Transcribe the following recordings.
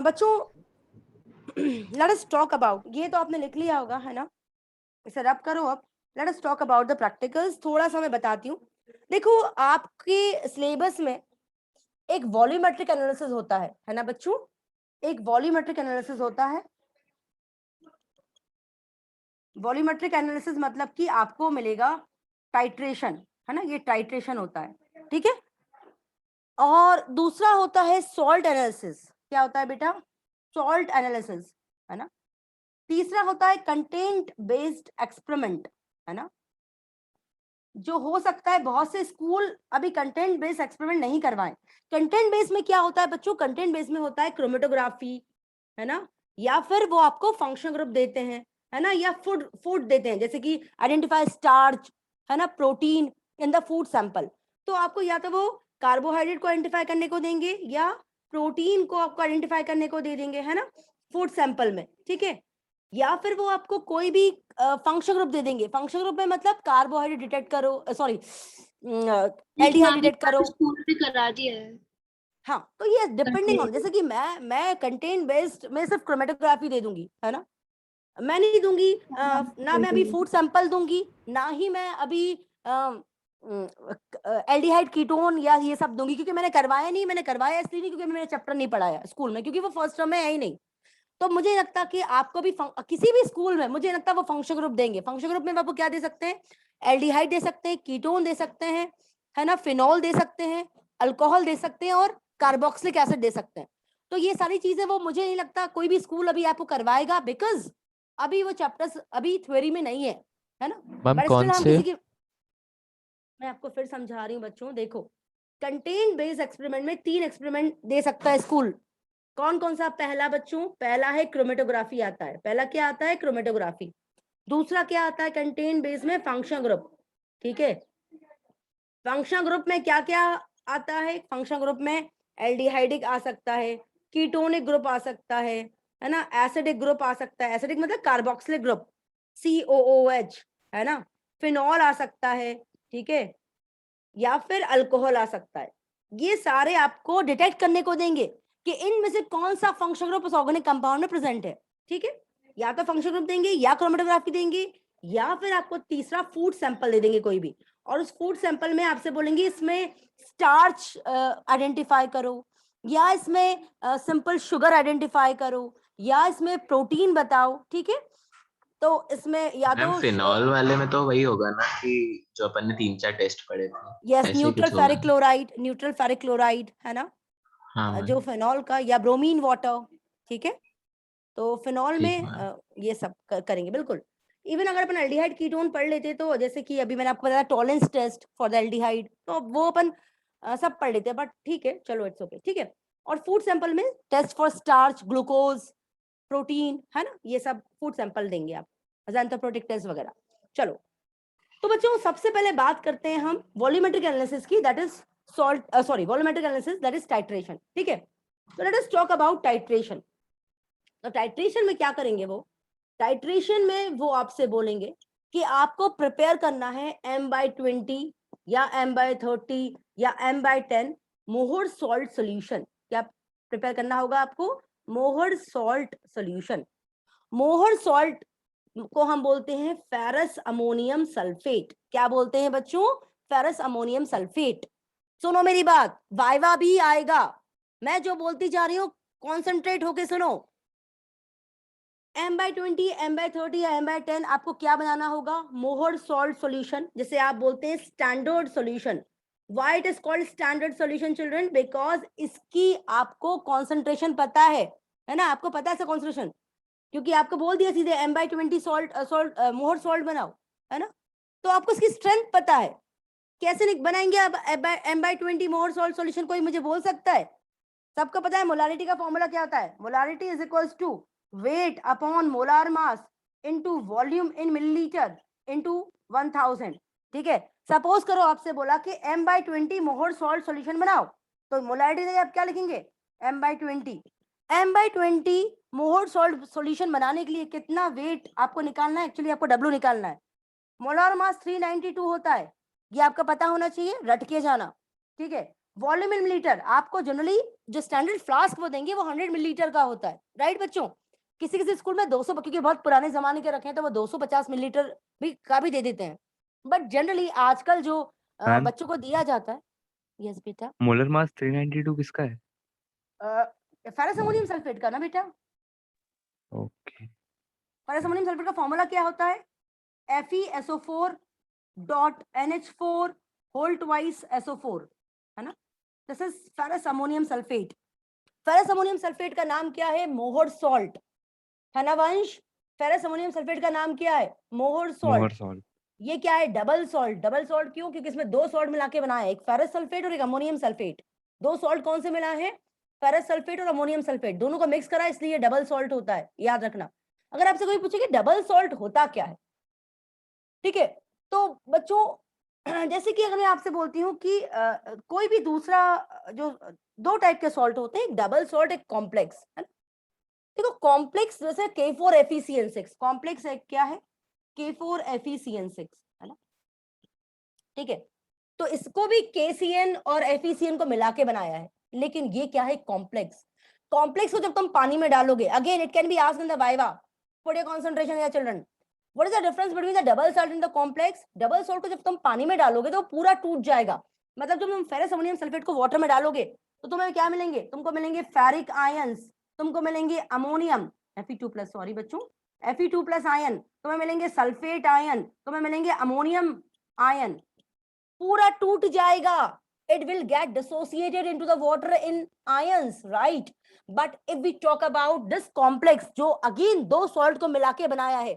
बच्चों let us talk about, ये तो आपने लिख लिया होगा है ना, इसे रब करो अब। Let us talk about the practicals. थोड़ा सा मैं बताती हूँ। देखो, आपके सिलेबस में एक वॉल्यूमेट्रिक एनालिसिस होता है ना बच्चों, एक वॉल्यूमेट्रिक एनालिसिस होता है। वॉल्यूमेट्रिक एनालिसिस मतलब कि आपको मिलेगा टाइट्रेशन, है ना, ये टाइट्रेशन होता है, ठीक है। और दूसरा होता है सॉल्ट एनालिसिस। क्या होता है बेटा? सॉल्ट एनालिसिस, है ना। तीसरा होता है कंटेंट बेस्ड एक्सपेरिमेंट, है ना। जो हो सकता है बहुत से स्कूल अभी कंटेंट बेस्ड एक्सपेरिमेंट नहीं करवाएं। कंटेंट बेस्ड में क्या होता है बच्चों? कंटेंट बेस्ड में होता है क्रोमेटोग्राफी, है ना, या फिर वो आपको फंक्शन ग्रुप देते हैं, है ना, या फूड फूड देते हैं, जैसे कि आइडेंटिफाई स्टार्च, है ना, protein in the food sample. तो आपको या तो वो कार्बोहाइड्रेट को आइडेंटिफाई करने को देंगे या प्रोटीन को आपको आइडेंटिफाई करने को दे देंगे, है ना, फूड सैंपल में, ठीक है। या फिर वो आपको कोई भी फंक्शन ग्रुप दे देंगे। फंक्शन ग्रुप में मतलब कार्बोहाइड्रेट डिटेक्ट करो, सॉरी एल्डिहाइड डिटेक्ट करो। स्कूल में करा दिया है। हाँ, तो ये डिपेंडिंग ऑन, जैसे कि मैं कंटेंट बेस्ड में सिर्फ क्रोमेटोग्राफी दे दूंगी, है ना, मैं नहीं दूंगी ना मैं अभी फूड सैंपल दूंगी, ना ही मैं अभी एल्डिहाइड कीटोन या ये सब दूंगी, क्योंकि मैंने करवाया नहीं। मैंने करवाया इसलिए नहीं क्योंकि मैंने चैप्टर नहीं पढ़ाया स्कूल में, क्योंकि वो फर्स्ट टर्म में है ही नहीं। तो मुझे नहीं लगता कि आपको भी किसी भी स्कूल में मुझे नहीं लगता वो फंक्शन ग्रुप देंगे। फंक्शन ग्रुप में आपको क्या दे सकते हैं? एल्डिहाइड दे सकते हैं, कीटोन दे सकते हैं, है ना, फिनॉल दे सकते हैं, अल्कोहल दे सकते हैं और कार्बोक्सिलिक एसिड दे सकते हैं। तो ये सारी चीजें वो मुझे नहीं लगता कोई भी स्कूल अभी आपको करवाएगा, बिकॉज अभी वो चैप्टर्स अभी थ्योरी में नहीं है ना। मैम बट स्टिल कौन हम से? किसी की, मैं आपको फिर समझा रही हूँ बच्चों, देखो, कंटेंट बेस्ड एक्सपेरिमेंट में 3 एक्सपेरिमेंट दे सकता है स्कूल। कौन कौन सा? पहला बच्चों, पहला है क्रोमेटोग्राफी आता है। पहला क्या आता है? क्रोमेटोग्राफी। दूसरा क्या आता है कंटेंट बेस में? फंक्शन ग्रुप, ठीक है। फंक्शन ग्रुप में क्या क्या आता है? फंक्शन ग्रुप में एल्डिहाइडिक आ सकता है, कीटोनिक ग्रुप आ सकता है ना, एसिडिक ग्रुप आ सकता है, एसिडिक मतलब कार्बोक्सिलिक ग्रुप, COOH, है ना, फिनॉल आ सकता है, ठीक है, या फिर अल्कोहल आ सकता है। ये सारे आपको डिटेक्ट करने को देंगे कि इनमें से कौन सा फंक्शन ग्रुप उस ऑर्गेनिक कंपाउंड में प्रेजेंट है, ठीक है। या तो फंक्शन ग्रुप देंगे या क्रोमेटोग्राफी देंगे, या फिर आपको तीसरा फूड सैंपल दे देंगे कोई भी, और उस फूड सैंपल में आपसे बोलेंगे इसमें स्टार्च आइडेंटिफाई करो, या इसमें सिंपल शुगर आइडेंटिफाई करो, या इसमें प्रोटीन बताओ, ठीक है। तो इसमें या मैम तो फिनॉल वाले में तो वही होगा ना कि जो अपन ने 3-4 टेस्ट पढ़े थे, यस, ऐसे ही न्यूट्रल कुछ होगा। Ferric chloride, neutral ferric chloride, है ना, हाँ जो मैम, फिनॉल का, या ब्रोमीन वाटर, ठीक है। तो फिनॉल ठीक में मैम। ये सब करेंगे बिल्कुल। इवन अगर अपन एल्डिहाइड कीटोन पढ़ लेते तो जैसे कि अभी मैंने आपको बताया Tollens test for the aldehyde, तो वो अपन सब पढ़ लेते हैं, बट ठीक है, चलो इट्स ओके, ठीक है। और फूड सैंपल में test for starch, glucose, protein, है ना, ये सब फूड सैंपल देंगे आप, ज़ैंथोप्रोटिक टेस्ट वगैरह। चलो, तो बच्चों सबसे पहले बात करते हैं हम वॉल्यूमेट्रिक एनालिसिस की, that is salt, sorry, volumetric analysis that is titration, ठीक है। तो let us talk about titration. तो टाइट्रेशन में क्या करेंगे वो? टाइट्रेशन में वो आपसे बोलेंगे कि आपको प्रिपेयर करना है M/20 या M/30 या M/10 मोहर सॉल्ट सॉल्यूशन। क्या प्रिपेयर करना होगा आपको? मोहर सॉल्ट सॉल्यूशन। मोहर सॉल्ट को हम बोलते हैं फेरस अमोनियम सल्फेट। क्या बोलते हैं बच्चों? Ferrous ammonium sulphate. सुनो मेरी बात, वाइवा भी आएगा, मैं जो बोलती जा रही हूँ कॉन्सेंट्रेट होके सुनो। M/20, M/30 या M/10 आपको क्या बनाना होगा? मोहर सॉल्ट सॉल्यूशन, जिसे आप बोलते हैं standard solution. Why it is called standard solution children? Because इसकी आपको कॉन्सेंट्रेशन पता है ना, आपको पता है इसका कॉन्सेंट्रेशन, क्योंकि आपको बोल दिया सीधे M/20 सॉल्ट मोहर सॉल्ट बनाओ, है ना। तो आपको इसकी स्ट्रेंथ पता है। कैसे बनाएंगे आप M/20 मोहर सॉल्ट सॉल्यूशन? कोई मुझे बोल सकता है? सबको पता है मोलारिटी का फॉर्मूला क्या होता है? Molarity is equals to weight upon molar mass into volume in millilitre into 1000, ठीक है। सपोज करो आपसे बोला कि M/20 मोहर सॉल्ट सॉल्यूशन बनाओ, तो मोलारिटी से आप क्या लिखेंगे? M/20। M/20 मोहर सॉल्ट सॉल्यूशन बनाने के लिए कितना वेट आपको निकालना है? एक्चुअली आपको W निकालना है। मोलार मास 392 होता है, ये आपका पता होना चाहिए, रट के जाना, ठीक है। वॉल्यूम इन मिलीलीटर, आपको जनरली जो स्टैंडर्ड फ्लास्क वो देंगे वो 100 मिलीलीटर का होता है, राइट बच्चों। किसी किसी स्कूल में 200, क्योंकि बहुत पुराने जमाने के रखे हैं तो वो 250 मिलीलीटर भी का भी दे देते हैं, बट जनरली आजकल जो मैम बच्चों को दिया जाता है, यस बेटा, मोलर मास 392 किसका है? फेरस अमोनियम सल्फेट का ना बेटा। ओके फेरस अमोनियम सल्फेट का फॉर्मूला क्या होता है? FeSO4 dot NH4 whole twice SO4, है ना। This is ferrous ammonium sulphate. Ferrous ammonium sulphate का नाम क्या है? मोहर सॉल्ट, है ना वंश। फेरस अमोनियम सल्फेट का नाम क्या है? मोहर मोहर सॉल्ट। सॉल्ट। ये क्या है? Double salt. डबल सॉल्ट क्यों? क्योंकि इसमें दो सॉल्ट मिला के बनाया है, एक फेरस सल्फेट और एक अमोनियम सल्फेट। दो सॉल्ट कौन से मिला है? फेरस सल्फेट और अमोनियम सल्फेट, दोनों को मिक्स करा, इसलिए डबल सॉल्ट होता है, याद रखना। अगर आपसे कोई पूछे कि डबल सॉल्ट होता क्या है, ठीक है, तो बच्चों जैसे कि अगर मैं आपसे बोलती हूँ कि कोई भी दूसरा जो दो टाइप के सॉल्ट होते हैं, एक डबल सॉल्ट, एक कॉम्प्लेक्स, है ना। देखो कॉम्प्लेक्स जैसे K4FeCN6, कॉम्प्लेक्स है क्या है? K4FeCN6, है ना, ठीक है। तो इसको भी KCN और FeCN को मिला के बनाया है, लेकिन ये क्या है? कॉम्प्लेक्स। कॉम्प्लेक्स को जब तुम पानी में डालोगे, again it can be asked in the viva, what is concentration या children, what is the difference between the double salt and the complex? Double salt को जब तुम पानी में डालोगे तो पूरा टूट जाएगा, मतलब जब तुम फेरस अमोनियम सल्फेट को वाटर में डालोगे तो तुम्हें क्या मिलेंगे? तुमको मिलेंगे फेरिक आयंस, तुमको मिलेंगे अमोनियम Fe2+, सॉरी बच्चों, Fe2+ आयन, तुम्हें मिलेंगे सल्फेट आयन, तुम्हें मिलेंगे अमोनियम आयन, पूरा टूट जाएगा। It will get dissociated into the water in ions, right? But if we talk about this complex, जो अगेन दो सॉल्ट को मिला के बनाया है,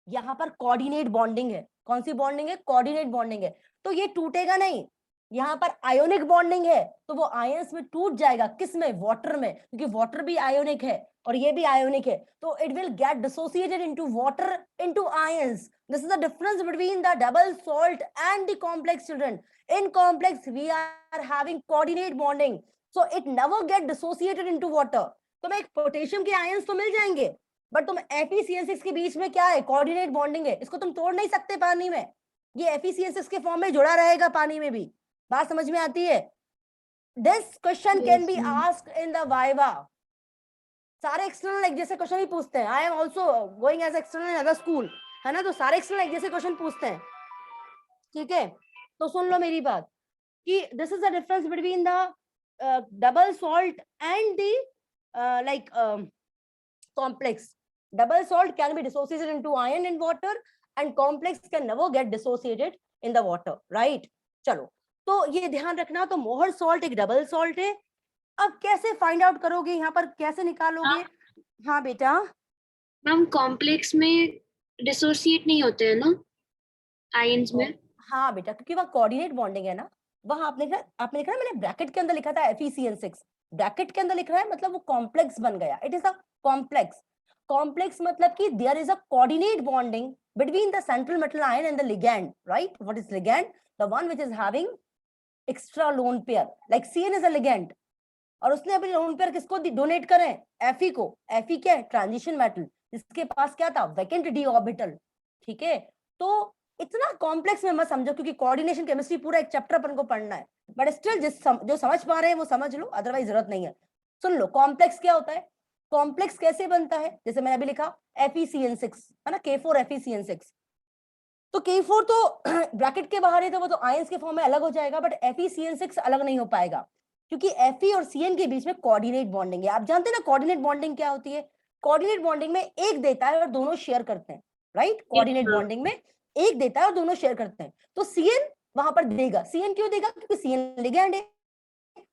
यहाँ पर कोऑर्डिनेट बॉन्डिंग है। कौन सी बॉन्डिंग है? कोऑर्डिनेट बॉन्डिंग है, तो ये टूटेगा नहीं। यहाँ पर आयोनिक बॉन्डिंग है, तो वो आयंस में टूट जाएगा। किस में? वाटर में, क्योंकि वाटर भी आयोनिक है और ये भी आयोनिक है, तो it will get dissociated into water, into ions. This is the difference between the double salt and the complex children. In complex we are having coordinate bonding, so it never get dissociated into water. तुम्हें एक potassium के ions तो मिल जाएंगे, but तुम FeCN6 के बीच में क्या है? कोऑर्डिनेट बॉन्डिंग है, इसको तुम तोड़ नहीं सकते पानी में, ये FeCN6 के फॉर्म में जुड़ा रहेगा पानी में भी। बात समझ में आती है? This question can be asked in the viva. सारे एक्सटर्नल एक जैसे क्वेश्चन ही पूछते हैं। I am also going as external in other school, है ना, तो सारे एक्सटर्नल एक जैसे क्वेश्चन पूछते हैं, ठीक है। तो सुन लो मेरी बात कि this is the difference between the double salt and the like complex. Double salt can be dissociated into ion in water and complex can never get dissociated in the water, right? चलो, तो ये ध्यान रखना। तो मोहर salt एक double salt है। अब कैसे फाइंड आउट करोगे, यहाँ पर कैसे निकालोगे? हाँ बेटा, मैम कॉम्प्लेक्स में डिसोसिएट नहीं होते हैं ना आयंस में? हाँ बेटा, क्योंकि वह कोऑर्डिनेट बॉन्डिंग है ना। वहां आपने लिखा ना, मैंने ब्रैकेट के अंदर लिखा था FeCN6, ब्रैकेट के अंदर लिख रहा है, मतलब वो कॉम्प्लेक्स बन गया। It is a complex. Complex मतलब कि there is a coordinate bonding between the central metal ion and the ligand, right? What is ligand? The one which is having extra lone pair, like CN is a ligand, और उसने अपनी lone pair किसको donate करें? Fe को। Fe क्या है? Transition metal, जिसके पास क्या था? वैकेंट d ऑर्बिटल, ठीक है। तो इतना कॉम्प्लेक्स में मत समझो, क्योंकि कोऑर्डिनेशन केमिस्ट्री पूरा एक चैप्टर अपन को पढ़ना है, बट स्टिल जो समझ पा रहे हैं वो समझ लो, अदरवाइज जरूरत नहीं है। सुन लो, कॉम्प्लेक्स क्या होता है? कॉम्प्लेक्स कैसे बनता है? जैसे मैंने अभी लिखा FeCN6, है ना, K4FeCN6। तो K4 तो ब्रैकेट के बाहर है, तो वो तो आयंस के फॉर्म में अलग हो जाएगा, बट FeCN6 अलग नहीं हो पाएगा, क्योंकि Fe और Cn के बीच में कोऑर्डिनेट बॉन्डिंग है। आप जानते हैं ना कोऑर्डिनेट बॉन्डिंग क्या होती है? कोऑर्डिनेट बॉन्डिंग में एक देता है और दोनों शेयर करते हैं, राइट? कोऑर्डिनेट बॉन्डिंग में एक देता है और दोनों शेयर करते हैं, तो Cn वहां पर देगा। Cn क्यों देगा? क्योंकि Cn लिगैंड है।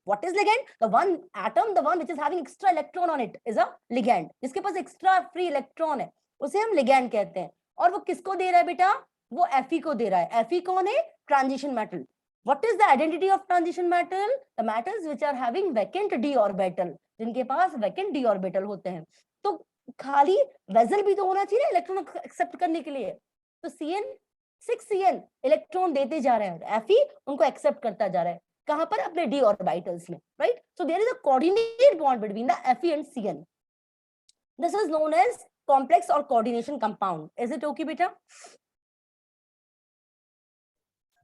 What is ligand? The one atom, the one which is having extra electron on it is a ligand. जिसके पास एक्स्ट्रा फ्री इलेक्ट्रॉन है उसे हम ligand कहते हैं। और वो किसको दे रहा है बेटा? वो Fe को दे रहा है। Fe कौन है? Transition metal. What is the identity of transition metal? The metals which are having vacant d orbital, जिनके पास vacant d orbital होते हैं। तो खाली वेसल भी तो होना चाहिए ना इलेक्ट्रॉन एक्सेप्ट करने के लिए। तो Cn इलेक्ट्रॉन देते जा रहे हैं, Fe उनको एक्सेप्ट करता जा रहा है। कहां पर? अपने d ऑर्बिटल्स में, right? So there is a coordinate bond between the Fe and Cn. This is known as complex और coordination compound. Is it okay बेटा?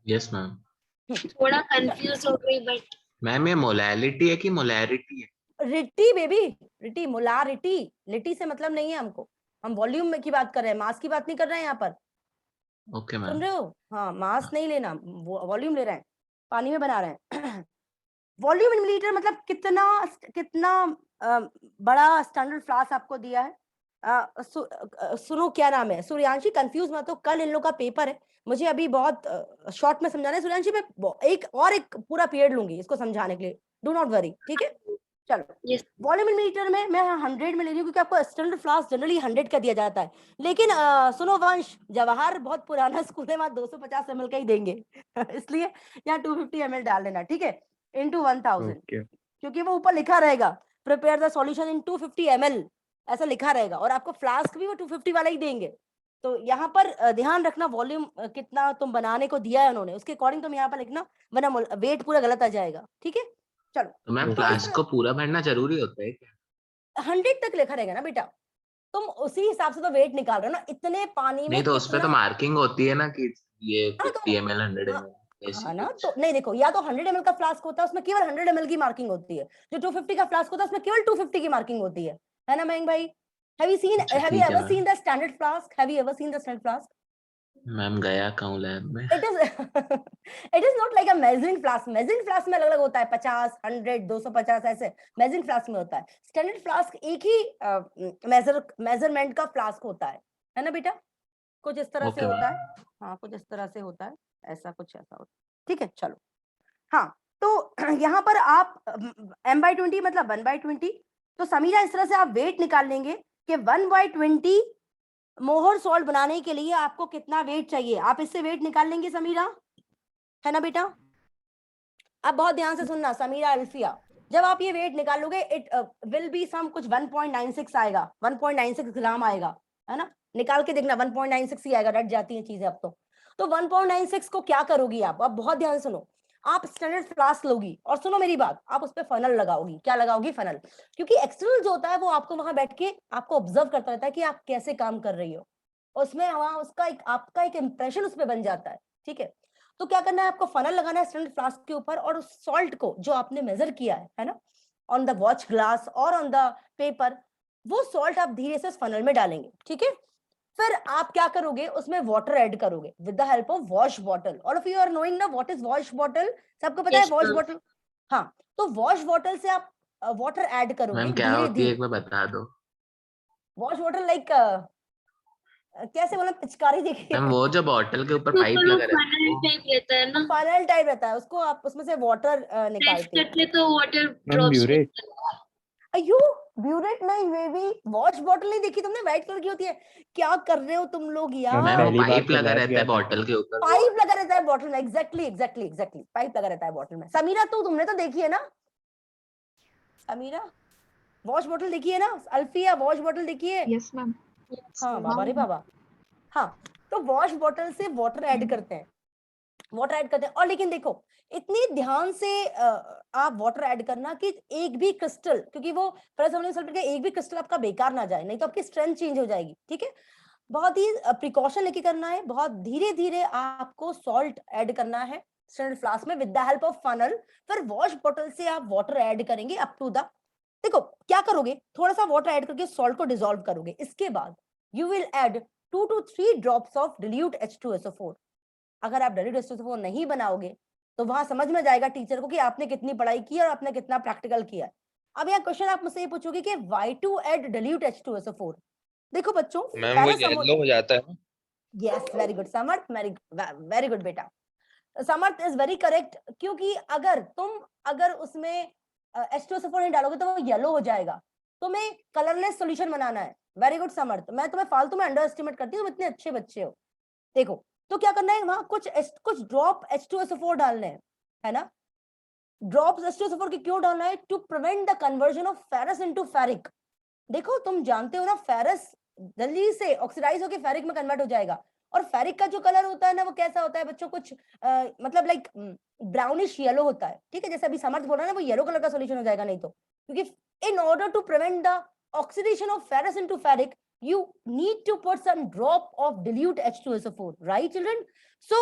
Yes ma'am. थोड़ा कंफ्यूज हो गई बट मैम ये मोलैलिटी है कि मोलैरिटी है? रिटी बेबी, रिटी, मोलारिटी, लिटी से मतलब नहीं है हमको, हम वॉल्यूम में की बात कर रहे हैं, मास की बात नहीं कर रहे हैं यहाँ पर, ओके सुन मैम। रहे हो? हाँ, मास नहीं लेना, वॉल्यूम ले रहे हैं, पानी में बना रहे हैं। वॉल्यूम इन मिलीलीटर मतलब कितना, कितना बड़ा स्टैंडर्ड फ्लास्क आपको दिया है। सुनो क्या नाम है, सूर्यांशी कंफ्यूज मत हो, कल इन लोग का पेपर है, मुझे अभी बहुत शॉर्ट में समझाना है। सूर्यांशी मैं एक पूरा पीरियड लूंगी इसको समझाने के लिए, डू नॉट वरी, ठीक है? चलो, यस वॉल्यूम इन मिलीलीटर में मैं 100 में ले रही हूँ क्योंकि आपको स्टैंडर्ड फ्लास्क जनरली 100 का दिया जाता है, लेकिन सुनो वंश, जवाहर बहुत पुराना स्कूल है, वहां 250 ml का ही देंगे। इसलिए यहाँ 250 ml डाल देना, ठीक है, इंटू 1000, ओके क्योंकि वो ऊपर लिखा रहेगा prepare the solution in 250 ml, ऐसा लिखा रहेगा, और आपको फ्लास्क भी वो 250 वाला ही देंगे। तो यहाँ पर ध्यान रखना वॉल्यूम कितना तुम बनाने को दिया है उन्होंने, उसके अकॉर्डिंग तुम यहाँ पर लिखना, वरना वेट पूरा गलत आ जाएगा, ठीक है? चलो, तो मैम तो ओके इस फ्लास्क को पूरा भरना जरूरी होता है क्या? 100 तक लिखा रहेगा ना बेटा, तुम उसी हिसाब से तो वेट निकाल रहे हो ना, इतने पानी में नहीं तो उसपे कितना। तो मार्किंग होती है ना कि ये हाँ 50 तो ml 100 हाँ, ml ऐसी हाँ ना, कुछ। तो नहीं देखो, या तो 100 ml का फ्लास्क होता है उसमें केवल 100 ml की मार्किंग होती है, जो 250 का फ्लास्क होता है उसमें केवल 250 की मार्किंग होती है ना मयंक भाई? हैव अच्छा यू ठीक है ever ma'am. Seen the standard flask? Have you ever seen the standard flask? Ma'am गया कहूँ लैब में। It is it is not like a measuring flask, measuring flask में अलग अलग होता है, 50, 100, 250 ऐसे मेजरिंग फ्लास्क में होता है, स्टैंडर्ड फ्लास्क एक ही मेजरमेंट का फ्लास्क होता है ना बेटा? कुछ इस तरह से ओके होता है, मैम। हाँ कुछ इस तरह से होता है, ऐसा कुछ ऐसा होता है, ठीक है? चलो, हाँ, तो यहाँ पर आप m/20 मतलब 1/20, तो समीरा इस तरह से आप वेट निकाल लेंगे कि 1/20 मोहर सॉल्ट बनाने के लिए आपको कितना वेट चाहिए, आप इससे वेट निकाल लेंगे समीरा, है ना बेटा? अब बहुत ध्यान से सुनना समीरा, अल्फिया, जब आप ये वेट निकालोगे इट विल बी सम कुछ 1.96 आएगा, 1.96 ग्राम आएगा, है ना? निकाल के देखना 1.96 ही आएगा, रट जाती हैं चीजें अब तो 1.96 को क्या करोगी आप? अब बहुत ध्यान से सुनो, आप स्टैंडर्ड फ्लास्क लोगी और सुनो मेरी बात, आप उस पर फनल लगाओगी, क्या लगाओगी? फनल, क्योंकि एक्सटर्नल जो होता है वो आपको वहां बैठ के आपको ऑब्जर्व करता रहता है कि आप कैसे काम कर रही हो, उसमें वहां उसका एक आपका एक इंप्रेशन उस पर बन जाता है, ठीक है? तो क्या करना है, आपको फनल लगाना है स्टैंडर्ड फ्लास्क के ऊपर, और उस सॉल्ट को जो आपने मेजर किया है ना, ऑन द वॉच ग्लास और ऑन द पेपर, वो सॉल्ट आप धीरे से फनल में डालेंगे, ठीक है? फिर आप क्या करोगे, उसमें वाटर ऐड करोगे with the help of wash bottle. All of you are knowing ना व्हाट इज वॉश बॉटल? सबको पता है यस वॉश मैम बॉटल? हाँ, तो वॉश बॉटल से आप वाटर ऐड करोगे मैम क्या धीरे होती है धीरे। एक बार बता दो। वॉश बॉटल लाइक कैसे बोला, पिचकारी देखी मैम है? वो जो बॉटल के ऊपर तो पाइप वो लगा रहता है फनल वो। टाइप रहता है ना, फनल टाइप रहता है, उसको आप उसमें से वाटर प्रेस निकालते हो। करते तो वाटर मैम ड्रॉप्स ब्यूरेट। अयो, ब्यूरेट नहीं बेबी, वॉश बॉटल नहीं देखी तुमने, व्हाइट कलर की होती है? क्या कर रहे हो तुम लोग मैम मैम वो यार? पहली बार पाइप तो लगा लैब रहता गया है था। बॉटल के ऊपर वो। पाइप लगा रहता है बॉटल में, एग्जैक्टली एग्जैक्टली एग्जैक्टली, पाइप लगा रहता है बॉटल में। समीरा तुमने तो देखी है ना? समीरा, वॉश बॉटल देखी है ना? अल्फिया, वॉश बॉटल देखी है? Yes ma'am. हाँ बाबा रे बाबा, हाँ, तो वॉश बॉटल से वाटर ऐड करते हैं, वाटर ऐड करते हैं, और लेकिन देखो इतनी ध्यान से आप वाटर ऐड करना कि एक भी क्रिस्टल, क्योंकि वो फेरस सल्फेट का एक भी क्रिस्टल आपका बेकार ना जाए, नहीं तो आपकी स्ट्रेंथ चेंज हो जाएगी, ठीक है? बहुत ही प्रिकॉशन लेके करना है, बहुत धीरे धीरे आपको सॉल्ट ऐड करना है स्टैंडर्ड फ्लास्क में with the help of funnel. फिर वॉश बॉटल से आप वाटर ऐड करेंगे अप टू द, देखो क्या करोगे, थोड़ा सा वाटर ऐड करके सॉल्ट को डिसॉल्व करोगे, इसके बाद you will add 2 to 3 drops of dilute H2SO4। अगर आप dilute H2SO4 नहीं बनाओगे तो वहां समझ में जाएगा टीचर को कि आपने कितनी पढ़ाई की और आपने कितना प्रैक्टिकल किया है। अब यह क्वेश्चन आप मुझसे ये पूछोगे कि why to add dilute H2SO4? देखो बच्चों, मैम वो पैरासमोल, येलो हो जाता है ना। यस वेरी गुड समर्थ, वेरी गुड बेटा, समर्थ इज वेरी करेक्ट, क्योंकि अगर उसमें H2SO4 नहीं डालोगे तो वो येलो हो जाएगा, तुम्हें कलरलेस सॉल्यूशन बनाना है। वेरी गुड समर्थ, मैं तुम्हें फालतू में अंडर एस्टिमेट करती हूँ, तुम इतने अच्छे बच्चे हो। देखो, तो क्या करना है, वहां कुछ ड्रॉप H2SO4 डालने हैं, है ना? ड्रॉप्स H2SO4 की क्यों डालना है? To prevent the conversion of ferrous into ferric. देखो तुम जानते हो ना, फेरस जल्दी से ऑक्सीडाइज होकर फेरिक में कन्वर्ट हो जाएगा, और फेरिक का जो कलर होता है ना वो कैसा होता है बच्चों, कुछ मतलब लाइक ब्राउनिश येलो होता है, ठीक है? जैसे अभी समर्थ बोल रहा है ना, वो येलो कलर का सॉल्यूशन हो जाएगा नहीं तो, क्योंकि in order to prevent the oxidation of ferrous into ferric you need to put some drop of dilute H2SO4, right children? So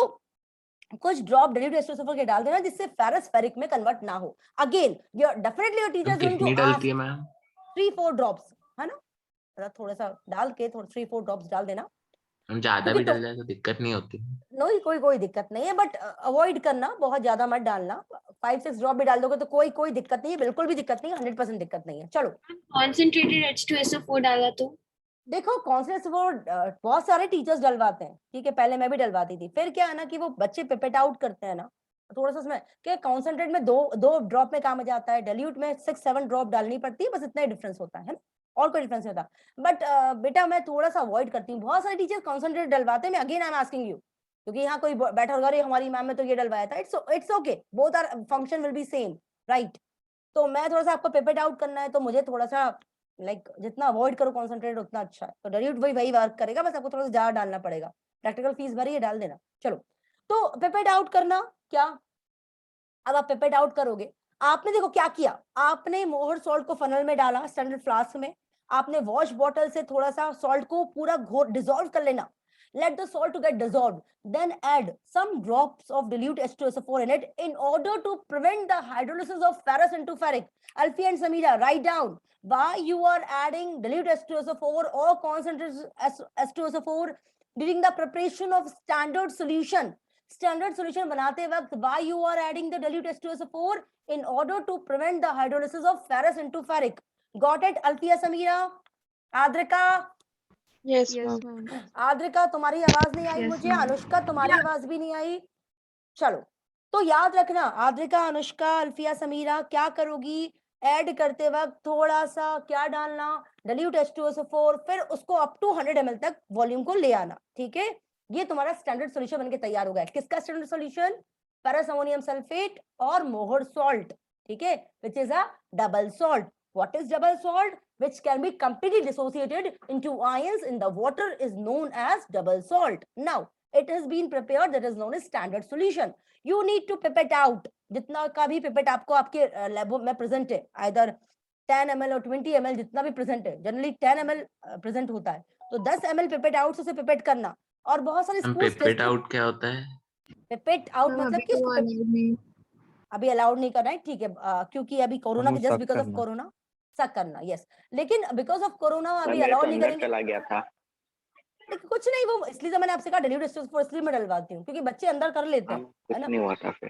कुछ ड्रॉप dilute H2SO4 के डाल देना जिससे फेरस फेरिक में कन्वर्ट ना हो. Again definitely your teacher is going कितनी to डलती है आस्क मैम? 3-4 ड्रॉप्स, है ना, मतलब थोड़ा सा डाल के 3-4 ड्रॉप्स डाल देना. हम ज्यादा क्योंकि भी डल जाए तो दिक्कत नहीं होती? कोई दिक्कत नहीं है, बट अवॉइड करना, बहुत ज्यादा मत डालना. 5-6 ड्रॉप भी डाल दोगे तो कोई दिक्कत नहीं है, बिल्कुल भी दिक्कत नहीं है, 100% दिक्कत नहीं है. चलो कॉन्सेंट्रेटेड H2SO4 डाला तो देखो कॉन्सेंट्रेट बहुत सारे टीचर्स डलवाते हैं, ठीक है, पहले मैं भी डलवाती थी. फिर क्या है ना कि वो बच्चे पिपेट आउट करते हैं ना, थोड़ा सा उसमें क्या, कॉन्सेंट्रेट में दो ड्रॉप में काम आ जाता है, डाइल्यूट में 6-7 ड्रॉप डालनी पड़ती है, बस इतना ही डिफरेंस होता है ना, और कोई डिफरेंस नहीं होता. बट बेटा मैं थोड़ा सा अवॉइड करती हूँ. बहुत सारे टीचर कॉन्सेंट्रेट डलवाते हैं. मैं again I am asking you, क्योंकि यहाँ कोई बैठा होगा, अरे हमारी मैम ने तो ये डलवाया था. It's okay, both are function will be same, right. तो मैं थोड़ा सा आपको पिपेट आउट करना है, तो मुझे थोड़ा सा जितना अवॉइड करो कॉन्सेंट्रेट उतना अच्छा है. तो डाइल्यूट वही वर्क करेगा, बस आपको थोड़ा सा ज्यादा डालना पड़ेगा. प्रैक्टिकल फीस भरी है, डाल देना. चलो, तो पिपेट आउट करना क्या, अब आप पिपेट आउट करोगे. आपने देखो क्या किया, आपने मोहर सॉल्ट को फनल में डाला, स्टैंडर्ड फ्लास्क में. आपने वॉश बॉटल से थोड़ा सा सॉल्ट को पूरा घोर डिसॉल्व कर लेना. let the salt to get dissolved, then add some drops of dilute H2SO4 in it in order to prevent the hydrolysis of ferrous into ferric. Alfie and Samira, write down why you are adding dilute H2SO4 or concentrated H2SO4 during the preparation of standard solution. Standard solution बनाते वक्त why you are adding the dilute H2SO4 in order to prevent the hydrolysis of ferrous into ferric. Got it, Alfia, Samira, Adrika? Yes, ma'am. Adrika तुम्हारी आवाज नहीं आई Yes, मुझे. ma'am. Anushka तुम्हारी आवाज भी नहीं आई. चलो, तो याद रखना आद्रिका, अनुष्का, अल्फिया, समीरा, क्या करोगी, ऐड करते वक्त थोड़ा सा क्या डालना, dilute H2SO4, फिर उसको अप टू 100 ml तक वॉल्यूम को ले आना. ठीक है, ये तुम्हारा स्टैंडर्ड सॉल्यूशन बनके तैयार हो गया. किसका standard solution? Ferrous ammonium sulphate और मोहर सॉल्ट. ठीक है, which is a double salt. What is double salt? Which can be completely dissociated into ions in the water is known as double salt. Now, it has been prepared, that is known as standard solution. You need to pipette out. जितना का भी pipette आपको आपके lab में present है, either 10 ml और 20 ml, जितना भी प्रेजेंट है, जनरली 10 ml प्रेजेंट होता है, तो 10 ml पिपेट आउट से पिपेट करना. और बहुत सारे हम स्कूल्स पिपेट आउट क्या होता है? पिपेट आउट Ma'am, मतलब अभी कि तो उसको allowed नहीं. अभी अलाउड नहीं करना है, ठीक है, क्योंकि अभी कोरोना वो के जस्ट suck बिकॉज ऑफ करना. कोरोना सक करना. यस, लेकिन बिकॉज ऑफ कोरोना अभी मेरे तो अलाउड नहीं अंदर करेंगे. चला गया था. लेकिन कुछ नहीं, वो इसलिए तो मैंने आपसे कहा dilute H2SO4 इसलिए मैं डलवाती हूँ, क्योंकि बच्चे अंदर कर लेते हैं, कुछ है ना. नहीं हुआ था फिर.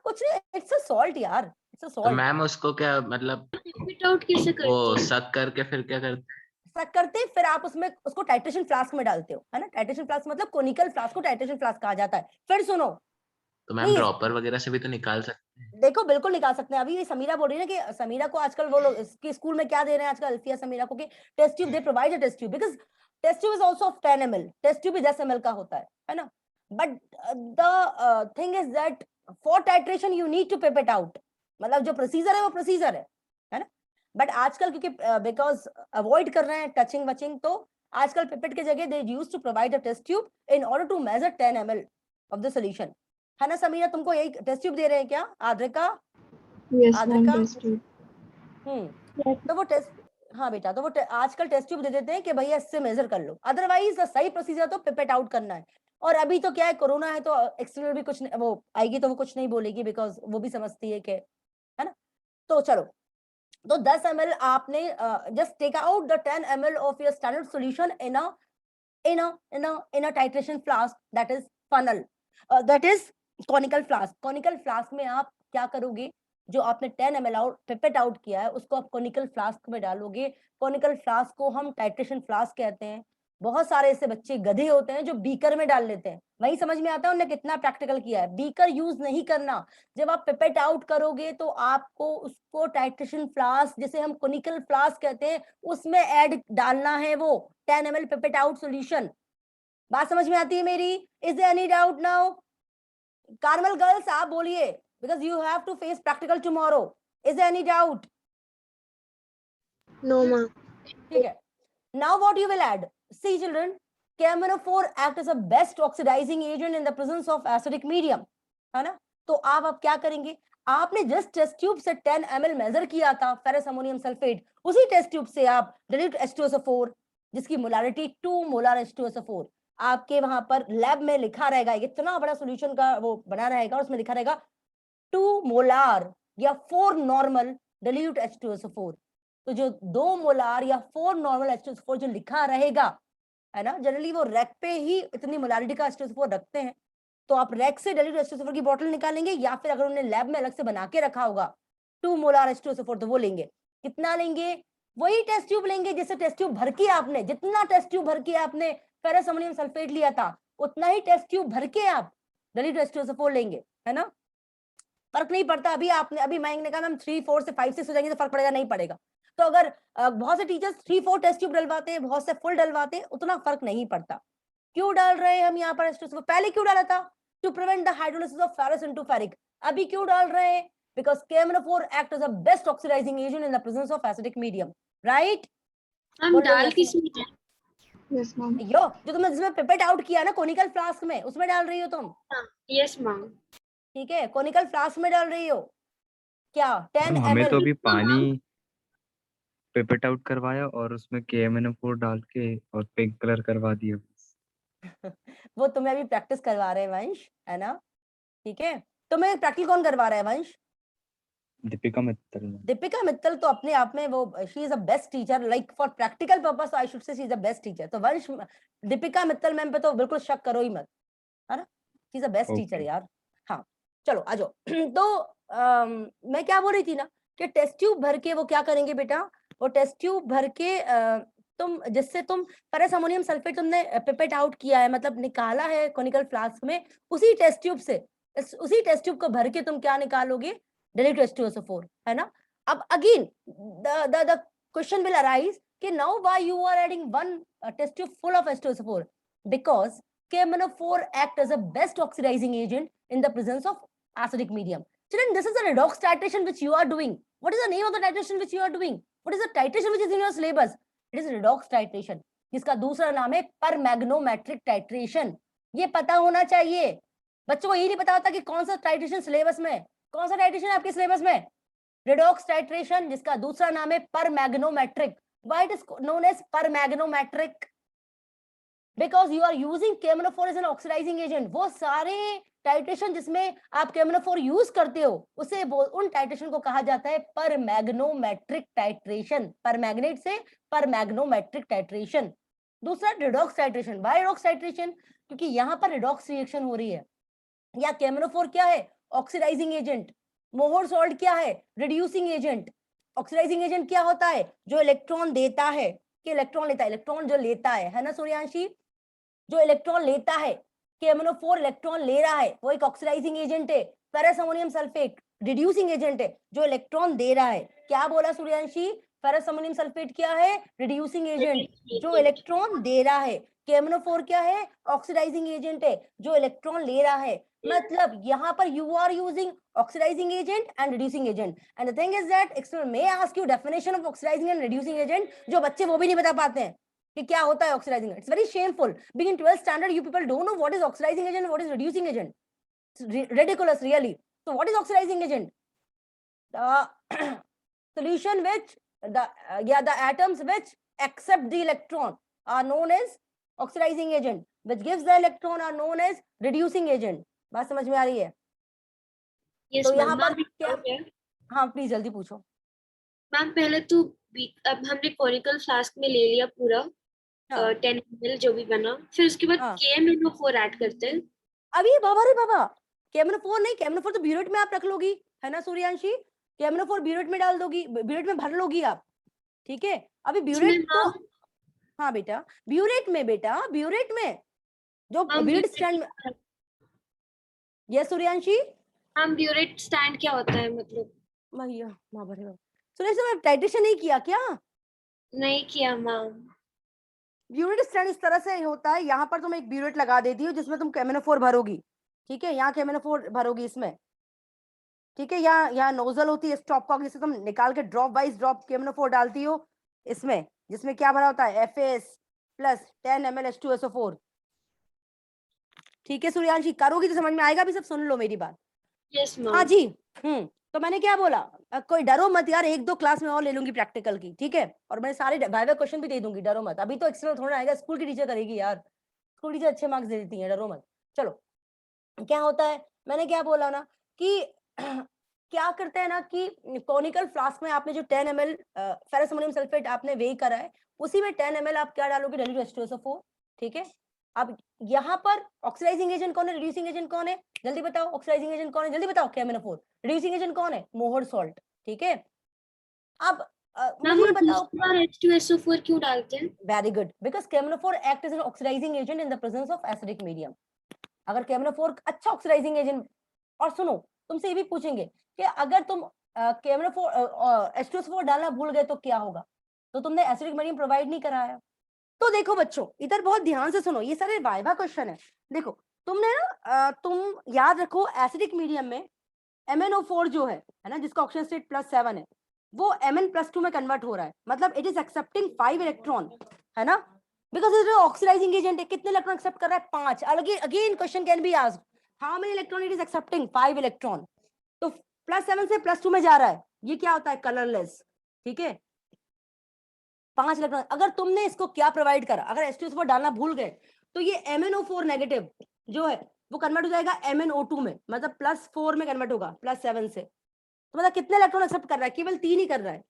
कुछ नहीं, इट्स अ सॉल्ट यार, इट्स अ तो सॉल्ट. मैम उसको क्या मतलब पिपेट आउट कैसे वो करते हैं? सक करके फिर क्या करते हैं? सक करते फिर आप उसमें उसको टाइट्रेशन फ्लास्क में डालते हो, है ना. टाइट्रेशन फ्लास्क मतलब कोनिकल फ्लास्क को टाइट्रेशन फ्लास्क कहा जाता है. फिर सुनो, तो मैम प्लीज ड्रॉपर वगैरह से भी तो निकाल सकते हैं? देखो, बिल्कुल निकाल सकते हैं. अभी ये समीरा बोल रही है ना कि समीरा को आजकल वो लोग इसके स्कूल में क्या दे रहे हैं आजकल, अल्फिया समीरा को, कि test tube, they provide a test tube, because test tube is also of 10 ml. Test tube भी 10 ml का होता है ना. But the thing is that for titration you need to pipette out. मतलब जो प्रोसीजर है वो प्रोसीजर है ना. बट आजकल क्योंकि बिकॉज अवॉइड कर रहे हैं टचिंग वचिंग, तो आजकल पिपेट की जगह they use to provide a test tube in order to measure 10 ml of the solution, है ना. समीरा तुमको यही टेस्ट ट्यूब दे रहे हैं क्या? Adrika, Yes, ma'am. Adrika, Test tube. तो वो टेस्ट, हाँ बेटा, तो वो आजकल टेस्ट ट्यूब दे देते हैं कि भैया इससे मेजर कर लो. अदरवाइज सही प्रोसीजर तो पिपेट आउट करना है. और अभी तो क्या है, कोरोना है, तो एक्सटर्नल भी कुछ नहीं, वो आएगी तो वो कुछ नहीं बोलेगी, बिकॉज वो भी समझती है कि, है ना. तो चलो, तो 10 ml आपने just take out the 10 ml of your standard solution in a titration flask, that is funnel, that is conical flask. conical flask में आप क्या करोगे, जो आपने 10 ml आउट पिपेट आउट किया है उसको आप conical flask में डालोगे. conical flask को हम टाइट्रेशन फ्लास्क कहते हैं. बहुत सारे ऐसे बच्चे गधे होते हैं जो बीकर में डाल लेते हैं. वही समझ में आता है उन्होंने कितना प्रैक्टिकल किया है. बीकर यूज नहीं करना. जब आप पिपेट आउट करोगे तो आपको उसको टाइट्रेशन फ्लास्क, जिसे हम कोनिकल फ्लास्क कहते हैं, उसमें ऐड डालना है वो 10 ml पिपेट आउट सॉल्यूशन. बात समझ में आती है मेरी? Is there any doubt now? Carmel girls आप बोलिए, because you have to face practical tomorrow. Is there any doubt? No, ma'am. ठीक है. Now what you will add? See children, KMNO4 act as a best oxidizing agent in the presence of acidic medium, है ना. तो आप अब क्या करेंगे, आपने जस्ट टेस्ट ट्यूब से 10 ml मेजर किया था फेरस अमोनियम सल्फेट, उसी टेस्ट ट्यूब से आप dilute H2SO4 जिसकी मोलारिटी 2 मोलर H2SO4, आपके वहां पर लैब में लिखा रहेगा, इतना बड़ा सॉल्यूशन का वो बना रहेगा, और उसमें लिखा रहेगा 2 मोलार या 4 नॉर्मल dilute H2SO4। तो जो 2 मोलार या 4 नॉर्मल H2SO4 जो लिखा रहेगा, है ना, जनरली वो रैक पे ही इतनी मोलारिटी का H2SO4 रखते हैं, तो आप रैक से dilute H2SO4 की बोतल निकालेंगे, या फिर अगर उन्होंने लैब में अलग से बना के रखा होगा 2 मोलार H2SO4 तो वो लेंगे। कितना लेंगे? वही टेस्ट ट्यूब लेंगे जिससे टेस्ट ट्यूब भर के आपने, जितना टेस्ट ट्यूब भर के आपने फेरस अमोनियम सल्फेट लिया था, उतना ही टेस्ट ट्यूब भर के आप dilute H2SO4 लेंगे, है ना। फर्क नहीं पड़ता, अभी आपने, अभी मैंने कहा मैम 3, 4 से 5, 6 हो जाएंगे तो फर्क पड़ेगा, नहीं पड़ेगा। तो अगर बहुत से टीचर्स 3, 4 टेस्ट ट्यूब डलवाते हैं, बहुत से फुल डलवाते हैं, उतना फर्क नहीं पड़ता। क्यों डाल रहे हैं हम यहाँ पर H2SO4? पहले क्यों डाला था? To prevent the hydrolysis of ferrous into ferric. अभी क्यों डाल रहे हैं? Because KMnO4 act as a best oxidising agent in the presence of acidic medium, right? हम डाल किसमें हैं? Yes, ma'am. यो जो तुमने जिसमें पिपेट आउट किया ना कोनिकल फ्लास्क में, उसमें डाल रही हो तुम, यस मैम। ठीक है, कोनिकल फ्लास्क में डाल रही हो क्या? 10 मैम हमें ml तो अभी पानी पिपेट आउट करवाया और उसमें KMnO4 डाल के और पिंक कलर करवा दिया। वो तुम्हें अभी प्रैक्टिस करवा रहे हैं वंश, है ना, ठीक है। तुम्हें प्रैक्टिस कौन करवा रहा है वंश? दीपिका मित्तल मैम। दीपिका मित्तल तो अपने आप में वो she is a best teacher, like for practical purpose I should say she is a best teacher. तो वंश दीपिका मित्तल मैम पे तो बिल्कुल शक करो ही मत, है ना, she is a best teacher Okay. यार। हाँ चलो आ जाओ। तो मैं क्या बोल रही थी ना कि टेस्ट ट्यूब भर के वो क्या करेंगे बेटा, वो टेस्ट ट्यूब भर के तुम जिससे तुम फेरस अमोनियम सल्फेट तुमने पिपेट आउट किया है, मतलब निकाला है कोनिकल फ्लास्क में, उसी टेस्ट ट्यूब से, उसी टेस्ट ट्यूब को भर के तुम क्या निकालोगे? dilute H2SO4, है ना। अब again the question will arise कि now why you are adding one test tube full of H2SO4? Because KMnO4 act as a best oxidizing agent in the presence of acidic medium. Children, this is a redox titration which you are doing. What is the name of the titration which you are doing? What is the titration which is in your syllabus? It is redox titration, जिसका दूसरा नाम है परमैग्नोमेट्रिक titration. ये पता होना चाहिए बच्चों को। ये नहीं पता होता कि कौन सा टाइट्रेशन सिलेबस में, कौन सा टाइट्रेशन है आपके सिलेबस में? रिडॉक्स टाइट्रेशन, जिसका दूसरा नाम है permanganometric. Why it is known as permanganometric? Because you are using KMnO4 as an oxidising agent. वो सारे टाइट्रेशन जिसमें आप KMnO4 यूज करते हो, उसे उन टाइट्रेशन को कहा जाता है परमैग्नोमेट्रिक टाइट्रेशन। परमैग्नेट से परमैग्नोमेट्रिक टाइट्रेशन। दूसरा redox titration. Why redox titration? क्योंकि यहाँ पर रिडॉक्स रिएक्शन हो रही है। या KMnO4 क्या है? Oxidising agent. मोहर सॉल्ट क्या है? Reducing agent. ऑक्सीडाइजिंग एजेंट क्या होता है? जो इलेक्ट्रॉन देता है, कि इलेक्ट्रॉन लेता है, इलेक्ट्रॉन जो लेता है ना सूर्यांशी, जो इलेक्ट्रॉन लेता है, KMnO4 इलेक्ट्रॉन ले रहा है, वो एक ऑक्सीडाइजिंग एजेंट है। Ferrous ammonium sulphate reducing agent है, जो इलेक्ट्रॉन दे रहा है। क्या बोला सूर्यांशी? फेरस अमोनियम सल्फेट क्या है? रिड्यूसिंग एजेंट, जो इलेक्ट्रॉन दे रहा है। KMnO4 क्या है? ऑक्सीडाइजिंग एजेंट है, जो इलेक्ट्रॉन ले रहा है। मतलब यहाँ पर you are using oxidising agent and reducing agent. And the thing is that expert may ask you definition of oxidising and reducing agent, जो बच्चे वो भी नहीं बता पाते हैं कि क्या होता है oxidising agent. It's very shameful. Being in 12th standard, you people don't know what is oxidizing agent and what is reducing agent. It's ridiculous, really. So, what is oxidizing agent? The solution which the atoms which accept the electron are known as oxidizing agent. Which gives the electron are known as reducing agent. बात समझ में आ रही है? Yes तो ma'am. यहाँ पर ma'am क्या? हाँ प्लीज जल्दी पूछो। मैम पहले तो अब हमने कोनिकल फ्लास्क में ले लिया पूरा 10 ml जो भी बना, फिर उसके बाद KMnO4 ऐड करते हैं। अभी बाबा रे बाबा, KMnO4 नहीं, KMnO4 तो ब्यूरेट में आप रख लोगी, है ना सूर्यांशी? KMnO4 ब्यूरेट में डाल दोगी, ब्यूरेट में भर लोगी आप, ठीक है। अभी ब्यूरेट तो, हाँ बेटा ब्यूरेट में, बेटा ब्यूरेट में जो ब्यूरेट स्टैंड, यस सूर्यांशी? हम ब्यूरेट स्टैंड क्या होता है मतलब? भैया बाबा रे बाबा, सूर्यांशी मैं टाइट्रेशन नहीं किया क्या? नहीं किया मैम। ब्यूरेट स्टैंड इस तरह से होता है, यहाँ पर तुम एक ब्यूरेट लगा देती हो जिसमें तुम KMnO4 भरोगी, ठीक है। यहाँ KMnO4 भरोगी इसमें, ठीक है। यहाँ नोजल होती है स्टॉप कॉक, जिससे तुम निकाल के ड्रॉप वाइज ड्रॉप KMnO4 डालती हो इसमें, जिसमें क्या भरा होता है? FAS प्लस 10 ml H2SO4, ठीक है सूर्यांशी? करोगी तो समझ में आएगा, भी सब सुन लो मेरी बात। Yes ma'am. हाँ जी। तो मैंने क्या बोला, कोई डरो मत यार, 1-2 क्लास में और ले लूंगी प्रैक्टिकल की, ठीक है। और मैं सारे वाइवा क्वेश्चन भी दे दूंगी, डरो मत। अभी तो एक्सटर्नल थोड़ा आएगा, स्कूल की टीचर करेगी यार, स्कूल टीचर अच्छे मार्क्स दे देती है, डरो मत। चलो क्या होता है, मैंने क्या बोला ना कि क्या करते हैं ना कि कॉनिकल फ्लास्क में आपने जो 10 ml फेरस अमोनियम सल्फेट आपने वेई करा है, उसी में 10 ml आप क्या डालोगे, डाइल्यूट H2SO4, ठीक है। अब यहाँ पर ऑक्सीडाइजिंग एजेंट कौन है, रिड्यूसिंग एजेंट कौन है, जल्दी बताओ, ऑक्सीडाइजिंग एजेंट कौन है, जल्दी बताओ, KMnO4। रिड्यूसिंग एजेंट कौन है, मोहर सॉल्ट, ठीक है। अब मैम मुझे ये और बताओ, दूसरी बार H2SO4 क्यों डालते हैं? Very good, because KMnO4 act as an oxidising agent in the presence of acidic medium. अगर KMnO4 अच्छा ऑक्सीडाइजिंग एजेंट, और सुनो तुमसे ये भी पूछेंगे कि अगर तुम KMnO4 H2SO4 डालना भूल गए तो क्या होगा, तो तुमने एसिडिक मीडियम प्रोवाइड नहीं कराया। तो देखो बच्चों इधर बहुत ध्यान से सुनो, ये सारे वाइवा क्वेश्चन है। देखो तुमने ना तुम याद रखो एसिडिक मीडियम में MnO4 जो है ना, जिसका ऑक्सीजन स्टेट +7 है, वो Mn+2 में कन्वर्ट हो रहा है, मतलब इट इज एक्सेप्टिंग 5 इलेक्ट्रॉन, है ना, because it is oxidising agent है। कितने इलेक्ट्रॉन एक्सेप्ट कर रहा है, 5। Again question can be asked, how many electron it is accepting, 5 electron. तो +7 से +2 में जा रहा है, ये क्या होता है, कलरलेस, ठीक है, 5 इलेक्ट्रॉन। अगर तुमने इसको क्या प्रोवाइड करा, अगर H2SO4 डालना भूल गए, तो ये MnO4 नेगेटिव जो है वो कन्वर्ट हो जाएगा MnO2 में, मतलब +4 में कन्वर्ट होगा +7 से। तो मतलब कितने इलेक्ट्रॉन एक्सेप्ट कर रहा है, केवल 3 ही कर रहा है।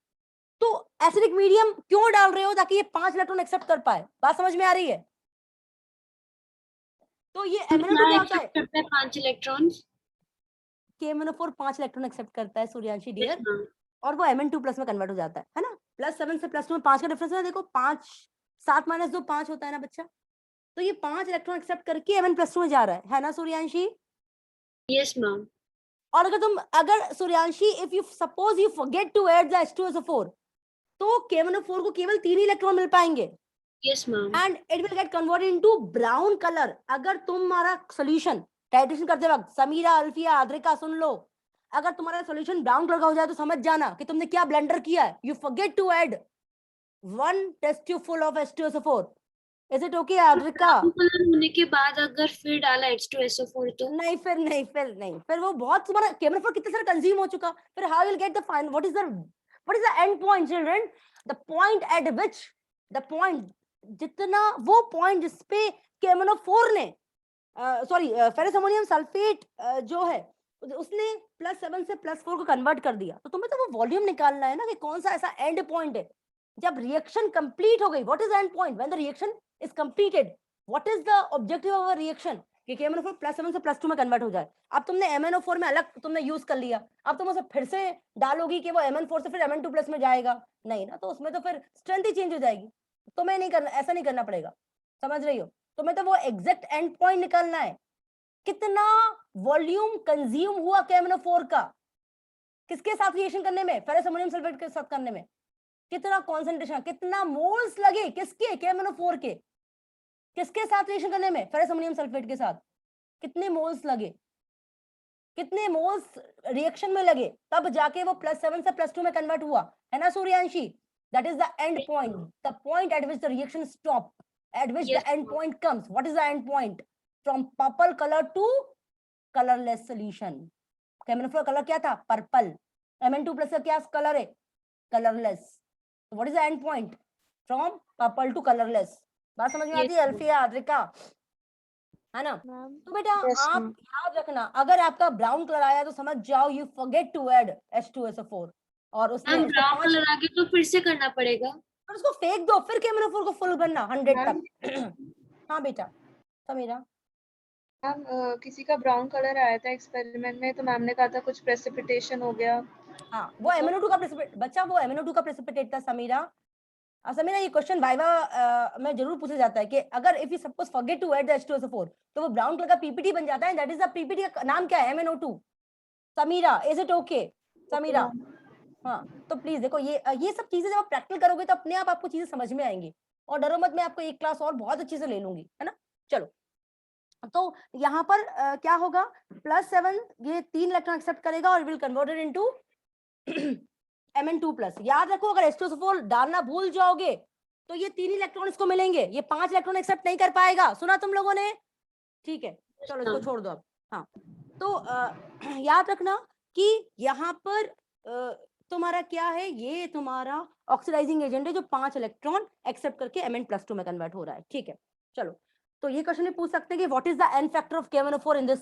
तो एसिडिक मीडियम क्यों डाल रहे हो, ताकि ये 5 इलेक्ट्रॉन एक्सेप्ट कर पाए। बात समझ में आ रही है। तो ये MnO2 क्या होता है, करता है 5 इलेक्ट्रॉन्स। KMnO4 5 इलेक्ट्रॉन एक्सेप्ट करता है सूर्यांशी डियर, मैम और वो Mn2+ में कन्वर्ट हो जाता है ना। +7 से +2 में 5 का डिफरेंस है, देखो 5 7 - 2 5 होता है ना बच्चा। तो ये 5 इलेक्ट्रॉन एक्सेप्ट करके Mn+2 में जा रहा है ना सूर्यांशी। Yes ma'am. और अगर Suryanshi if you suppose you forget to add the H2SO4, तो KMnO4 को केवल 3 ही इलेक्ट्रॉन मिल पाएंगे, yes ma'am. And it will get converted into brown colour. अगर तुम्हारा सॉल्यूशन टाइट्रेशन करते वक्त, समीरा, अल्फिया, आद्रिका सुन लो, अगर तुम्हारा सॉल्यूशन ब्राउन कलर का हो जाए तो समझ जाना कि तुमने क्या ब्लेंडर किया है। You forget to add 1 test tube full of H2SO4। Is it okay Adrika? Brown colour होने के बाद अगर फिर डाला H2SO4 तो नहीं, फिर वो बहुत तुम्हारा KMnO4 कितने सारे कंज्यूम हो चुका, फिर how will get the fine, what is the end point children, the point eight which, the point, जितना वो पॉइंट जिसपे KMnO4 ने सॉरी फेरस अमोनियम सल्फेट जो है उसने +7 से +4 को कन्वर्ट कर दिया। तो तुम्हें तो वो वॉल्यूम निकालना है ना कि कौन सा ऐसा एंड पॉइंट है जब रिएक्शन कंप्लीट हो गई। What is the end point when the reaction is completed, what is the objective of a reaction, कि KMnO4 +7 से +2 में कन्वर्ट हो जाए। अब तुमने MnO4 में अलग तुमने यूज कर लिया, अब तुम उसे फिर से डालोगी कि वो Mn4 से फिर Mn2+ में जाएगा, नहीं ना, तो उसमें तो फिर स्ट्रेंथ ही चेंज हो जाएगी। तुम्हें नहीं करना, ऐसा नहीं करना पड़ेगा, समझ रही हो। तुम्हें तो वो एग्जैक्ट एंड पॉइंट निकालना है, कितना वॉल्यूम कंज्यूम हुआ KMnO4 का, किसके साथ रिएक्शन करने में, फेरस अमोनियम सल्फेट के साथ करने में, कितना कॉन्सेंट्रेशन, कितना मोल्स लगे, किसके, KMnO4 के, किसके साथ रिएक्शन करने में, फेरस अमोनियम सल्फेट के साथ, कितने मोल्स लगे, कितने मोल्स रिएक्शन में लगे, तब जाके वो +7 से +2 में कन्वर्ट हुआ, है ना Suryanshi. That is the end point, the point eight which the reaction stop, at which the Yes, end point comes. What is the end point? From purple color to colorless solution. KMnO4 colour क्या था, purple. Mn2+ का क्या colour है, colourless. What is the end point? From purple to colorless. बात समझ में आती है अल्फिया, आद्रिका, है ना। तो बेटा आप याद रखना, अगर आपका ब्राउन कलर आया तो समझ जाओ you forget to add H2SO4, और उसने मैम ब्राउन पांच, कलर आगे तो फिर से करना पड़ेगा। और उसको फेंक दो, फिर KMnO4 को फुल करना 100 तक। हाँ बेटा समीरा। मैम किसी का ब्राउन कलर आया था एक्सपेरिमेंट में, तो मैम ने कहा था कुछ प्रेसिपिटेशन हो गया। हाँ वो MnO2 का प्रेसिपिटेट, बच्चा वो MnO2 का प्रेसिपिटेट था समीरा। समीरा ये क्वेश्चन वाइवा में जरूर पूछा जाता है कि अगर if you suppose forget to add the H2SO4 तो वो ब्राउन कलर का पीपीटी बन जाता है, दैट इज द पीपीटी का नाम क्या है, MnO2। Samira is it okay Samira? हाँ तो प्लीज देखो ये सब चीजें जब आप प्रैक्टिकल करोगे तो अपने आप आपको चीजें समझ में आएंगी, और डरो मत, मैं आपको एक क्लास और बहुत अच्छे से ले लूंगी, है ना। चलो तो यहाँ पर क्या होगा, +7 ये 3 इलेक्ट्रॉन एक्सेप्ट करेगा और विल कन्वर्टेड इनटू Mn2+। याद रखो अगर H2SO4 डालना भूल जाओगे तो ये 3 इलेक्ट्रॉन इसको मिलेंगे, ये 5 इलेक्ट्रॉन एक्सेप्ट नहीं कर पाएगा, सुना तुम लोगों ने, ठीक है। चलो इसको छोड़ दो अब। हाँ तो याद रखना कि यहाँ पर तुम्हारा क्या है, ये तुम्हारा ऑक्सीडाइजिंग एजेंट है जो 5 इलेक्ट्रॉन एक्सेप्ट करके Mn+2 में कन्वर्ट हो रहा है, ठीक है। चलो तो ये क्वेश्चन भी पूछ सकते हैं कि what is the n factor of KMnO4 in this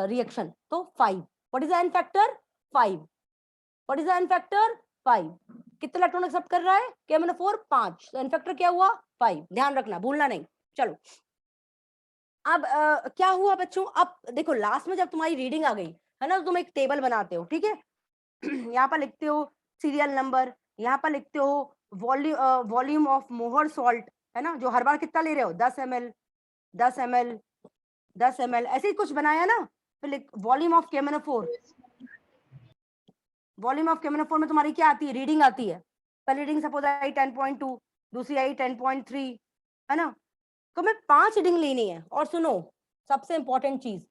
reaction, तो 5। What is the n factor? 5। What is the n factor? 5। कितने इलेक्ट्रॉन एक्सेप्ट कर रहा है KMnO4? 5। तो एन फैक्टर क्या हुआ? 5। ध्यान रखना, भूलना नहीं। चलो अब क्या हुआ बच्चों, अब देखो लास्ट में जब तुम्हारी रीडिंग आ गई है ना, तो तुम एक टेबल बनाते हो, ठीक है। यहाँ पर लिखते हो सीरियल नंबर, यहाँ पर लिखते हो वॉल्यूम ऑफ मोहर सॉल्ट, है ना, जो हर बार कितना ले रहे हो, 10 ml 10 ml 10 ml, ऐसे ही कुछ बनाया ना। फिर volume of KMnO4, volume of KMnO4 में तुम्हारी क्या आती है, रीडिंग आती है। पहली रीडिंग सपोज आई 10.2, दूसरी आई 10.3, है ना। तो मैं 5 रीडिंग लेनी है। और सुनो सबसे इंपॉर्टेंट चीज,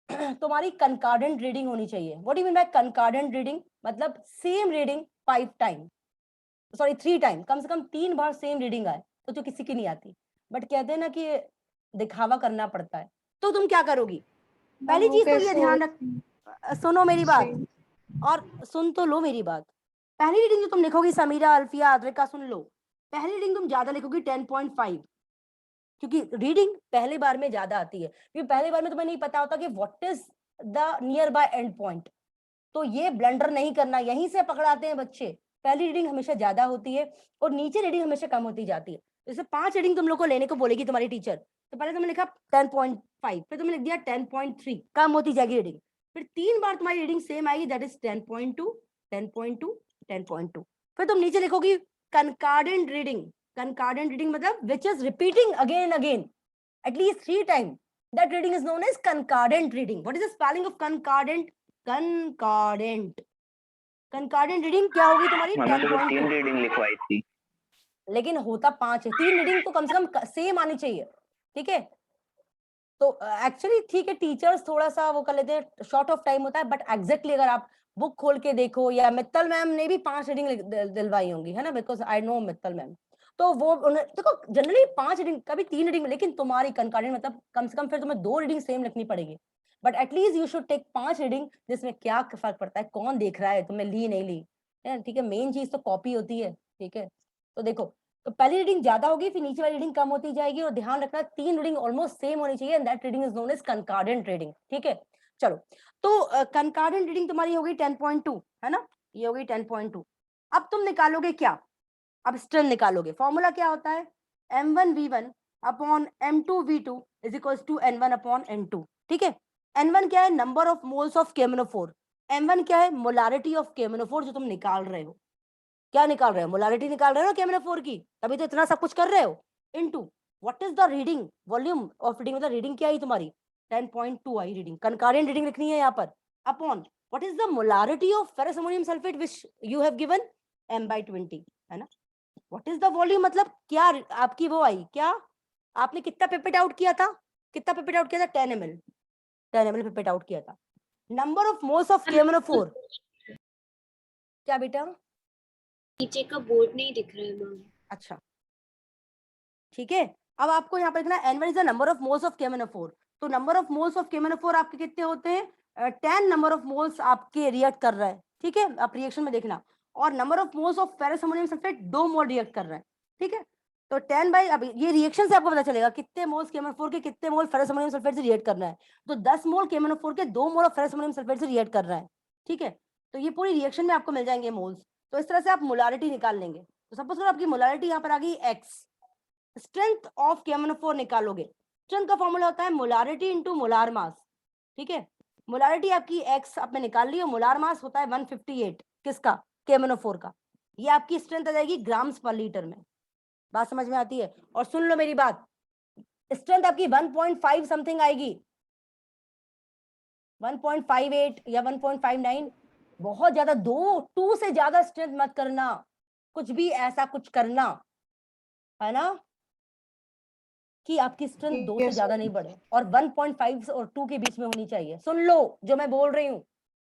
तुम्हारी कंकॉर्डेंट रीडिंग होनी चाहिए। What do you mean by concordant reading? मतलब same reading 5 time, sorry 3 time, कम से कम 3 बार सेम रीडिंग आए, तो जो किसी की नहीं आती। बट कहते हैं ना कि दिखावा करना पड़ता है, तो तुम क्या करोगी? पहली वो चीज तो ये कैसे ध्यान रख, सुनो मेरी बात, सही। और सुन तो लो मेरी बात। पहली रीडिंग जो तुम लिखोगी समीरा, अल्फिया, आद्रिका, सुन लो, पहली रीडिंग तुम ज्यादा लिखोगी 10.5, क्योंकि रीडिंग पहले बार में ज्यादा आती है, क्योंकि पहले बार में तुम्हें नहीं पता होता कि what is the near by and point. तो ये ब्लंडर नहीं करना, यहीं से पकड़ाते हैं बच्चे। पहली रीडिंग हमेशा ज्यादा होती है और नीचे रीडिंग हमेशा कम होती जाती है। जैसे 5 रीडिंग तुम लोग को लेने को बोलेगी तुम्हारी टीचर, तो पहले तुमने लिखा 10.5, फिर तुमने लिख दिया 10.3, कम होती जाएगी रीडिंग। फिर 3 बार तुम्हारी रीडिंग सेम आएगी, दैट इज 10.2 10.2 10.2। फिर तुम नीचे लिखोगी कंकॉर्डेंट रीडिंग। कंकॉर्डेंट रीडिंग मतलब which is repeating again and again at least 3 times. That reading is known as concordant reading. What is the spelling of concordant? Concordant. Concordant reading क्या होगी तुम्हारी? मैंने तो 3 10.2। रीडिंग लिखवाई थी। लेकिन होता 5 है, 3 रीडिंग तो कम से कम सेम आनी चाहिए, ठीक है। तो एक्चुअली ठीक है, टीचर्स थोड़ा सा वो कर लेते हैं, शॉर्ट ऑफ टाइम होता है, बट एग्जैक्टली अगर आप बुक खोल के देखो, या मित्तल मैम ने भी 5 रीडिंग दिलवाई होंगी, है ना, because I know Mittal ma'am. तो वो देखो जनरली 5 रीडिंग, कभी 3 रीडिंग, लेकिन तुम्हारी कंकॉर्डेंट मतलब कम से कम फिर तुम्हें 2 रीडिंग सेम लिखनी पड़ेगी। But at least you should take 5 reading, जिसमें क्या फर्क पड़ता है, कौन देख रहा है, तुम्हें ली नहीं ली, ठीक है। मेन चीज तो कॉपी होती है, ठीक है। तो देखो, तो पहली रीडिंग ज्यादा होगी, फिर नीचे वाली रीडिंग कम होती जाएगी, और ध्यान रखना 3 रीडिंग ऑलमोस्ट सेम होनी चाहिए, and that reading is known as concordant reading, ठीक है। चलो, तो कंकॉर्डेंट रीडिंग तुम्हारी होगी 10.2, है ना, ये होगी 10.2। अब तुम निकालोगे क्या? अब स्ट्रेंथ निकालोगे। फॉर्मूला क्या होता है? m1v1 upon m2v2 is equals to n1 upon n2, ठीक है। n1 क्या है? Number of moles of KMnO4। m1 क्या है? मोलारिटी ऑफ KMnO4 जो तुम निकाल रहे हो। क्या निकाल रहे हो? मोलारिटी निकाल रहे हो KMnO4 की, तभी तो इतना सब कुछ कर रहे हो। Into what is the reading, volume of reading, मतलब रीडिंग क्या आई तुम्हारी? 10.2 आई रीडिंग, कंकॉर्डेंट रीडिंग लिखनी है यहाँ पर, upon what is the molarity of ferrous ammonium sulphate which you have given m/20, है ना। व्हाट इज द वॉल्यूम, मतलब क्या आपकी वो आई, क्या आपने कितना पिपेट आउट किया था? कितना पिपेट आउट किया था? 10 ml, 10 ml पिपेट आउट किया था। Number of moles of KMnO4, क्या बेटा? नीचे का बोर्ड नहीं दिख रहा है मैम। अच्छा, ठीक है। अब आपको यहाँ पर लिखना है n1 is the number of moles of KMnO4। तो number of moles of KMnO4 आपके कितने होते हैं? 10 नंबर ऑफ मोल्स आपके रिएक्ट कर रहा है, ठीक है, आप रिएक्शन में देखना। और number of moles of ferrous ammonium sulphate 2 mole react कर रहा है, ठीक है। तो 10 बाई, अब ये रिएक्शन से आपको पता चलेगा कितने मोल्स KMnO4 के, कितने मोल फेरस अमोनियम सल्फेट से रिएक्ट करना है। तो 10 मोल KMnO4 के 2 mole of ferrous ammonium sulphate से रिएक्ट कर रहा है, ठीक है। तो ये पूरी रिएक्शन में आपको मिल जाएंगे मोल्स। तो इस तरह से आप मोलारिटी निकाल लेंगे। तो सपोज करो आपकी मोलारिटी यहाँ पर आ गई x, स्ट्रेंथ ऑफ KMnO4 निकालोगे। स्ट्रेंथ का फॉर्मूला होता है मोलारिटी इनटू मोलार मास, ठीक है। मोलारिटी आपकी x आपने निकाल ली, और मोलार मास होता है 158, किसका? KMnO4 का। ये आपकी स्ट्रेंथ आ जाएगी ग्राम्स पर लीटर में। बात समझ में आती है? और सुन लो मेरी बात, स्ट्रेंथ आपकी 1.5 समथिंग आएगी, 1.58 या 1.59, बहुत ज्यादा, 2 से ज्यादा स्ट्रेंथ मत करना, कुछ भी ऐसा कुछ करना, है ना, कि आपकी स्ट्रेंथ 2 से ज्यादा नहीं बढ़े, और 1.5 और 2 के बीच में होनी चाहिए। सुन लो जो मैं बोल रही हूँ,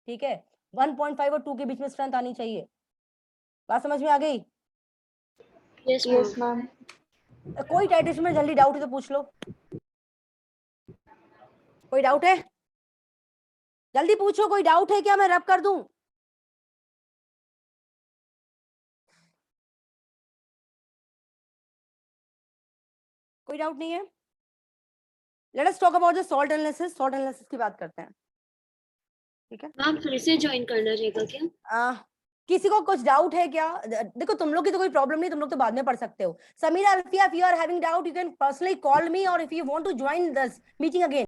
ठीक है। 1.5 और 2 के बीच में स्ट्रेंथ आनी चाहिए। बात समझ में आ गई? Yes yes ma'am. मैम। कोई टाइट्रेशन में जल्दी डाउट है तो पूछ लो। कोई डाउट है? जल्दी पूछो, कोई डाउट है क्या? मैं रब कर दूं? कोई डाउट नहीं है? Let us talk about the salt analysis. Salt analysis की बात करते हैं, ठीक है। मैम फिर से ज्वाइन करना रहेगा क्या? किसी को कुछ डाउट है क्या? देखो तुम लोग की तो कोई प्रॉब्लम नहीं, तुम लोग तो बाद में पढ़ सकते हो। Samira, if you are having doubt, you can personally call me, or if you want to join this meeting again,